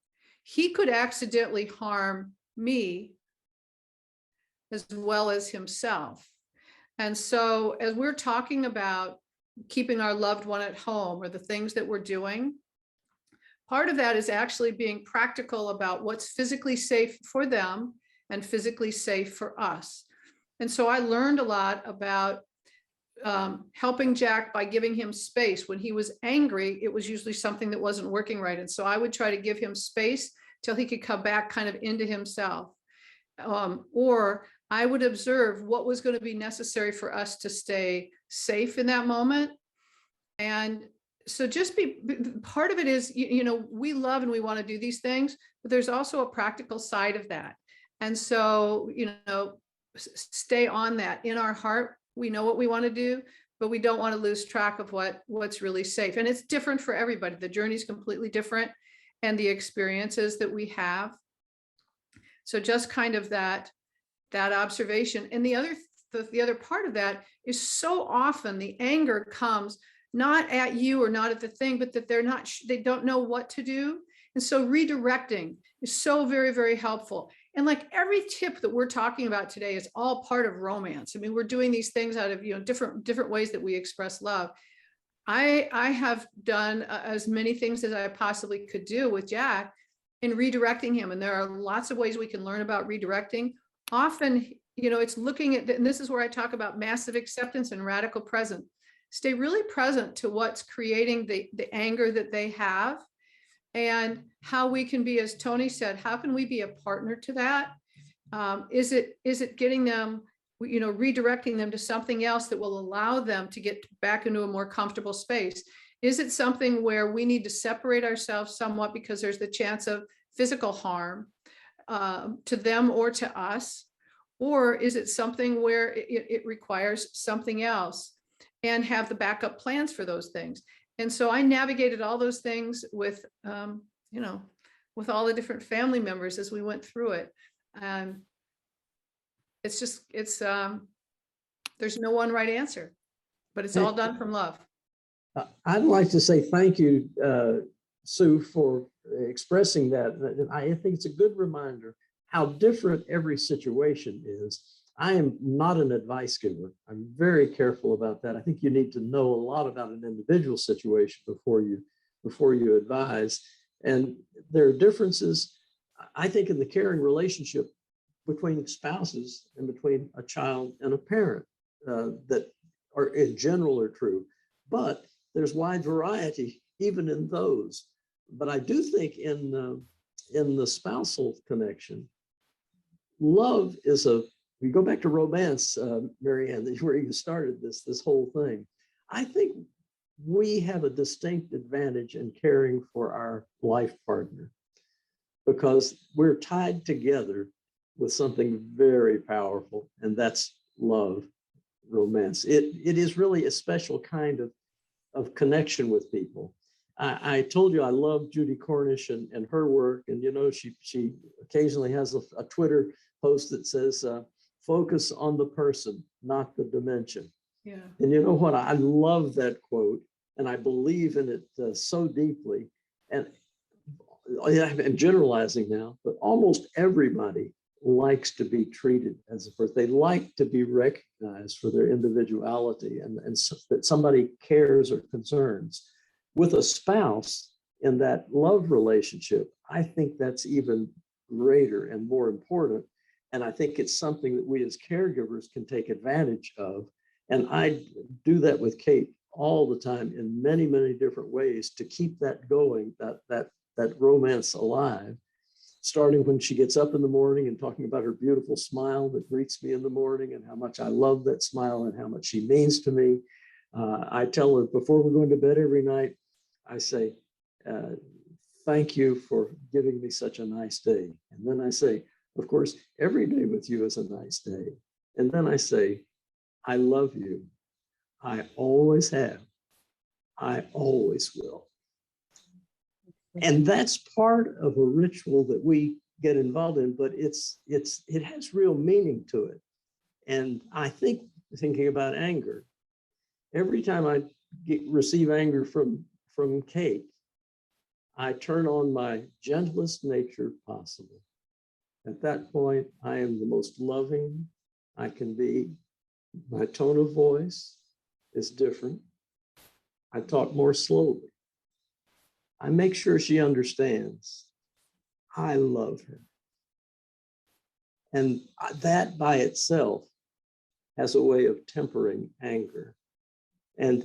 he could accidentally harm me as well as himself. And so as we're talking about keeping our loved one at home, or the things that we're doing, part of that is actually being practical about what's physically safe for them and physically safe for us. And so I learned a lot about helping Jack by giving him space. When he was angry, it was usually something that wasn't working right. And so I would try to give him space till he could come back kind of into himself. Or I would observe what was going to be necessary for us to stay safe in that moment. And so just part of it is, you know, we love and we want to do these things, but there's also a practical side of that. And so, you know, stay on that. In our heart, we know what we want to do, but we don't want to lose track of what's really safe. And it's different for everybody. The journey is completely different, and the experiences that we have. So just kind of that observation. And the other part of that is, so often the anger comes not at you or not at the thing, but that they don't know what to do. And so redirecting is so very, very helpful. And like every tip that we're talking about today is all part of romance. I mean, we're doing these things out of, you know, different ways that we express love. I have done as many things as I possibly could do with Jack in redirecting him. And there are lots of ways we can learn about redirecting. Often, you know, it's looking at, and this is where I talk about massive acceptance and radical presence. Stay really present to what's creating the anger that they have, and how we can be, as Tony said, how can we be a partner to that? Is it getting them, you know, redirecting them to something else that will allow them to get back into a more comfortable space? Is it something where we need to separate ourselves somewhat because there's the chance of physical harm to them or to us? Or is it something where it requires something else, and have the backup plans for those things? And so I navigated all those things with, you know, with all the different family members as we went through it. It's just, there's no one right answer, but it's all done from love. I'd like to say thank you, Sue, for expressing that. I think it's a good reminder how different every situation is. I am not an advice giver. I'm very careful about that. I think you need to know a lot about an individual situation before you advise. And there are differences, I think, in the caring relationship between spouses and between a child and a parent that are in general are true. But there's wide variety even in those. But I do think in the spousal connection, love is we go back to romance, Marianne, where you started this whole thing. I think we have a distinct advantage in caring for our life partner because we're tied together with something very powerful, and that's love, romance. It is really a special kind of connection with people. I told you I love Judy Cornish and her work, and she occasionally has a Twitter post that says, focus on the person, not the dimension. Yeah. And you know what? I love that quote, and I believe in it so deeply. And I'm generalizing now, but almost everybody likes to be treated as a person. They like to be recognized for their individuality and that somebody cares or concerns. With a spouse in that love relationship, I think that's even greater and more important. And I think it's something that we as caregivers can take advantage of. And I do that with Kate all the time in many, many different ways to keep that going, that romance alive, starting when she gets up in the morning and talking about her beautiful smile that greets me in the morning and how much I love that smile and how much she means to me. I tell her before we're going to bed every night, I say, thank you for giving me such a nice day. And then I say, of course, every day with you is a nice day. And then I say, I love you. I always have. I always will. And that's part of a ritual that we get involved in, but it has real meaning to it. And I think, thinking about anger, every time I receive anger from Kate, I turn on my gentlest nature possible. At that point, I am the most loving I can be. My tone of voice is different. I talk more slowly. I make sure she understands I love her. And that by itself has a way of tempering anger. And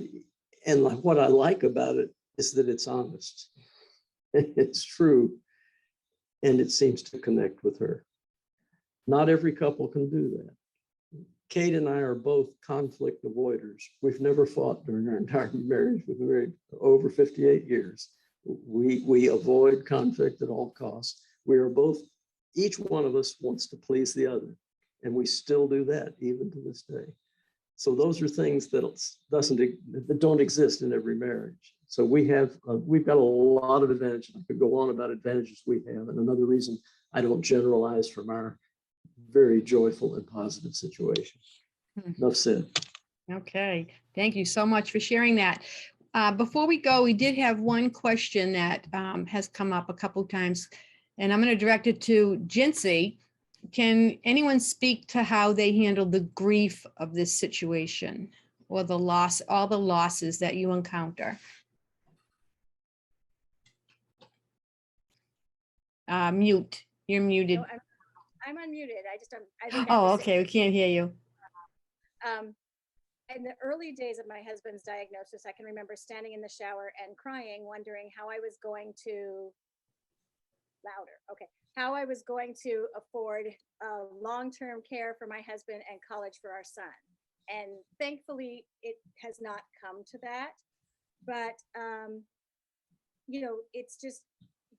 what I like about it is that it's honest. It's true. And it seems to connect with her. Not every couple can do that. Kate and I are both conflict avoiders. We've never fought during our entire marriage. We've been married over 58 years. We avoid conflict at all costs. We are both, each one of us wants to please the other. And we still do that even to this day. So those are things that don't exist in every marriage. So we've got a lot of advantages. I could go on about advantages we have. And another reason I don't generalize from our very joyful and positive situation. Enough said. Okay, thank you so much for sharing that. Before we go, we did have one question that has come up a couple of times, and I'm going to direct it to Gincy. Can anyone speak to how they handled the grief of this situation or the loss, all the losses that you encounter? Mute. You're muted. No, I'm unmuted. I think Oh, okay. We can't hear you. In the early days of my husband's diagnosis, I can remember standing in the shower and crying, wondering how I was going to how I was going to afford long-term care for my husband and college for our son. And thankfully, it has not come to that. But, it's just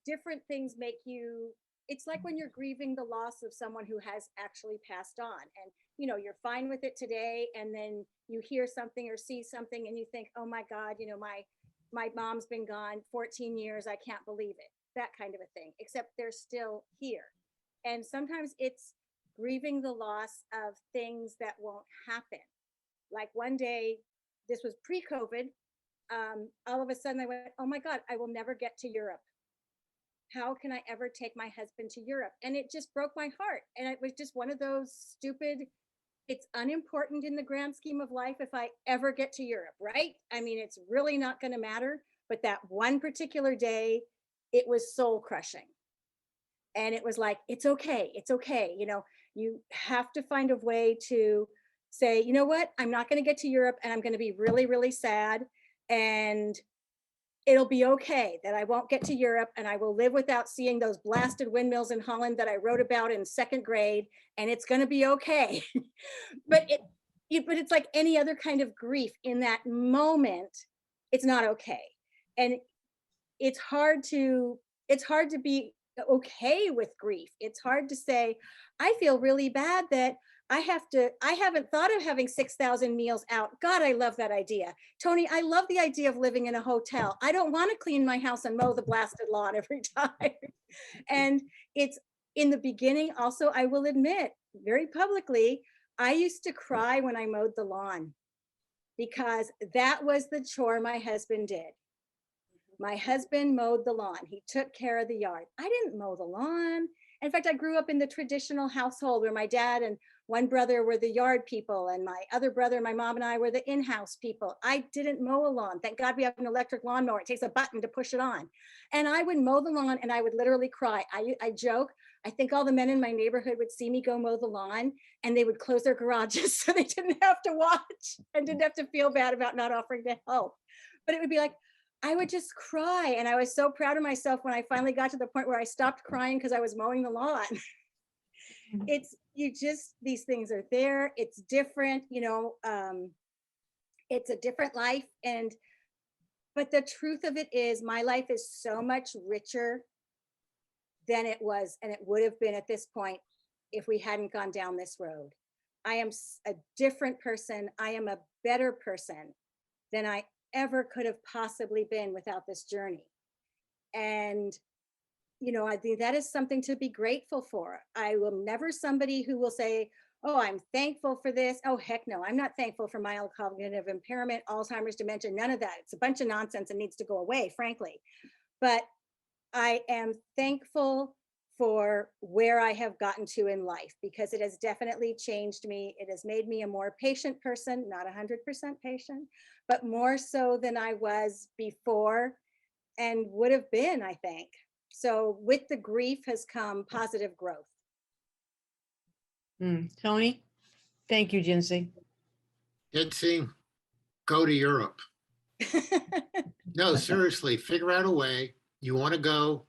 different things make you, it's like when you're grieving the loss of someone who has actually passed on. And, you're fine with it today. And then you hear something or see something and you think, oh my God, my mom's been gone 14 years. I can't believe it. That kind of a thing, except they're still here. And sometimes it's grieving the loss of things that won't happen. Like one day, this was pre-COVID, all of a sudden I went, oh my God, I will never get to Europe. How can I ever take my husband to Europe? And it just broke my heart. And it was just one of those stupid, it's unimportant in the grand scheme of life if I ever get to Europe, right? I mean, it's really not going to matter. But that one particular day, it was soul crushing. And it was like, it's okay. It's okay. You have to find a way to say, you know what? I'm not going to get to Europe and I'm going to be really, really sad. And it'll be okay, that I won't get to Europe and I will live without seeing those blasted windmills in Holland that I wrote about in second grade, and it's going to be okay. But it's like any other kind of grief. In that moment, it's not okay. And it's hard to be okay with grief. It's hard to say, I feel really bad that I haven't thought of having 6,000 meals out. God, I love that idea. Tony, I love the idea of living in a hotel. I don't want to clean my house and mow the blasted lawn every time. And it's in the beginning also, I will admit very publicly, I used to cry when I mowed the lawn because that was the chore my husband did. My husband mowed the lawn. He took care of the yard. I didn't mow the lawn. In fact, I grew up in the traditional household where my dad and one brother were the yard people, and my other brother, my mom and I were the in-house people. I didn't mow a lawn. Thank God we have an electric lawnmower. It takes a button to push it on. And I would mow the lawn and I would literally cry. I joke, I think all the men in my neighborhood would see me go mow the lawn and they would close their garages so they didn't have to watch and didn't have to feel bad about not offering to help. But it would be like, I would just cry. And I was so proud of myself when I finally got to the point where I stopped crying because I was mowing the lawn. These things are there. It's different, it's a different life. But the truth of it is my life is so much richer than it was, and it would have been at this point if we hadn't gone down this road. I am a different person. I am a better person than I ever could have possibly been without this journey. And I think that is something to be grateful for. I will never somebody who will say, oh, I'm thankful for this. Oh, heck no, I'm not thankful for mild cognitive impairment, Alzheimer's, dementia, none of that. It's a bunch of nonsense and needs to go away, frankly. But I am thankful for where I have gotten to in life, because it has definitely changed me. It has made me a more patient person, not 100% patient, but more so than I was before and would have been, I think. So with the grief has come positive growth. Tony, thank you, Gincy. Gincy, go to Europe. No, seriously, figure out a way. You want to go,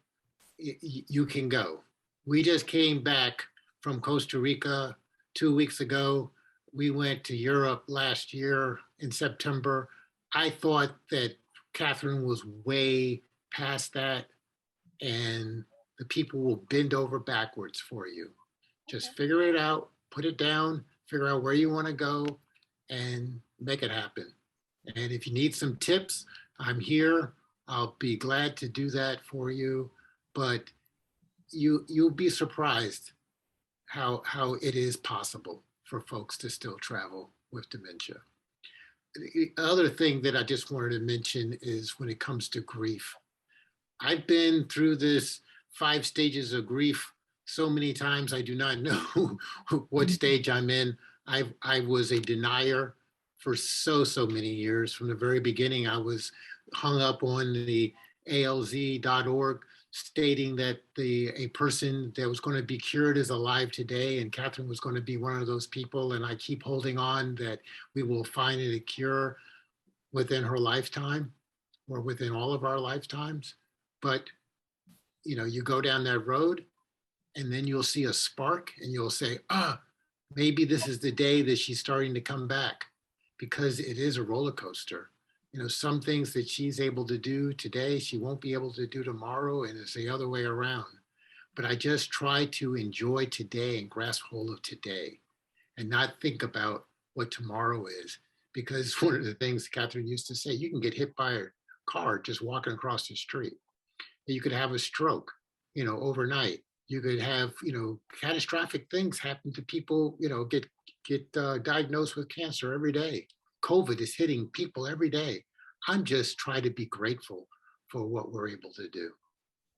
you can go. We just came back from Costa Rica 2 weeks ago. We went to Europe last year in September. I thought that Catherine was way past that, and the people will bend over backwards for you. Just figure it out, put it down, figure out where you want to go, and make it happen. And if you need some tips, I'm here. I'll be glad to do that for you. But you'll be surprised how it is possible for folks to still travel with dementia. The other thing that I just wanted to mention is when it comes to grief. I've been through this 5 stages of grief so many times, I do not know what stage I'm in. I was a denier for so many years. From the very beginning, I was hung up on the AlzAuthors stating that a person that was going to be cured is alive today, and Catherine was going to be one of those people. And I keep holding on that we will find a cure within her lifetime or within all of our lifetimes. But you go down that road and then you'll see a spark and you'll say, maybe this is the day that she's starting to come back, because it is a roller coaster. Some things that she's able to do today, she won't be able to do tomorrow, and it's the other way around. But I just try to enjoy today and grasp hold of today and not think about what tomorrow is, because one of the things Catherine used to say, you can get hit by a car just walking across the street. You could have a stroke, overnight. You could have, catastrophic things happen to people, get diagnosed with cancer every day. COVID is hitting people every day. I'm just trying to be grateful for what we're able to do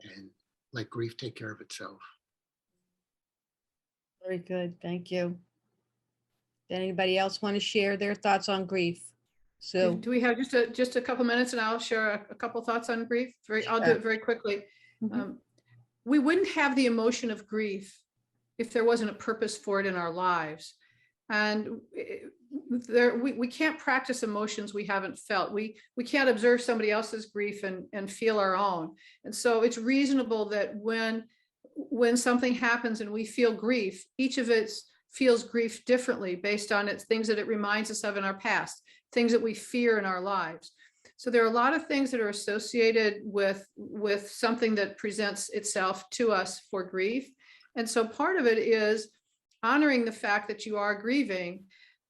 and let grief take care of itself. Very good. Thank you. Did anybody else want to share their thoughts on grief? So Do we have just a couple minutes, and I'll share a couple thoughts on grief? I'll do it very quickly. We wouldn't have the emotion of grief if there wasn't a purpose for it in our lives. And we can't practice emotions we haven't felt. We can't observe somebody else's grief and feel our own. And so it's reasonable that when something happens and we feel grief, each of us feels grief differently based on its things that it reminds us of in our past, things that we fear in our lives. So there are a lot of things that are associated with something that presents itself to us for grief. And so part of it is honoring the fact that you are grieving,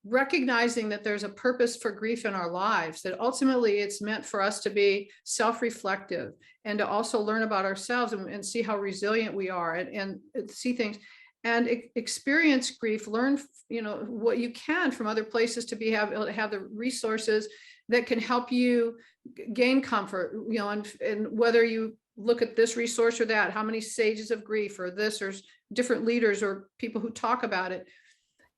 recognizing that there's a purpose for grief in our lives, that ultimately it's meant for us to be self-reflective and to also learn about ourselves and see how resilient we are and see things and experience grief, learn, what you can from other places to have the resources that can help you gain comfort, and whether you look at this resource or that, how many stages of grief or this or different leaders or people who talk about it,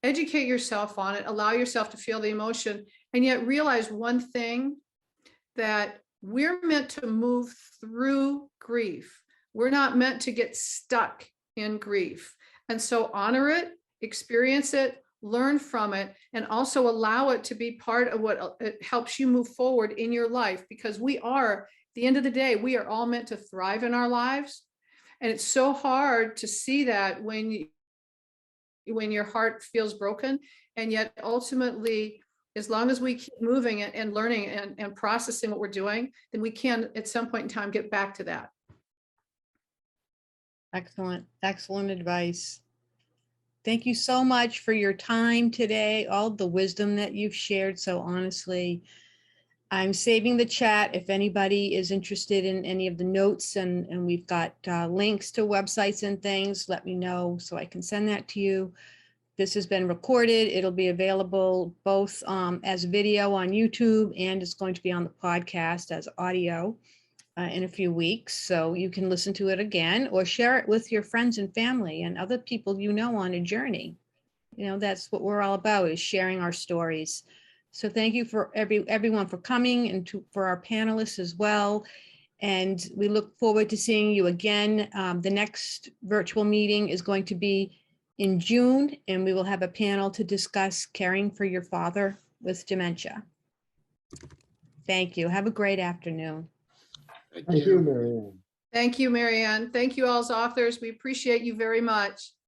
educate yourself on it, allow yourself to feel the emotion, and yet realize one thing, that we're meant to move through grief. We're not meant to get stuck in grief. And so honor it, experience it, learn from it, and also allow it to be part of what it helps you move forward in your life, because at the end of the day, we are all meant to thrive in our lives. And it's so hard to see that when your heart feels broken. And yet ultimately, as long as we keep moving and learning and processing what we're doing, then we can at some point in time get back to that. Excellent, excellent advice. Thank you so much for your time today, all the wisdom that you've shared so honestly. I'm saving the chat if anybody is interested in any of the notes, and we've got links to websites and things. Let me know so I can send that to you. This has been recorded. It'll be available both as video on YouTube, and it's going to be on the podcast as audio in a few weeks. So you can listen to it again or share it with your friends and family and other people on a journey. That's what we're all about, is sharing our stories. So thank you for everyone for coming, and for our panelists as well. And we look forward to seeing you again. The next virtual meeting is going to be in June, and we will have a panel to discuss caring for your father with dementia. Thank you. Have a great afternoon. Thank you, Marianne. Thank you, Marianne. Thank you, AlzAuthors. We appreciate you very much.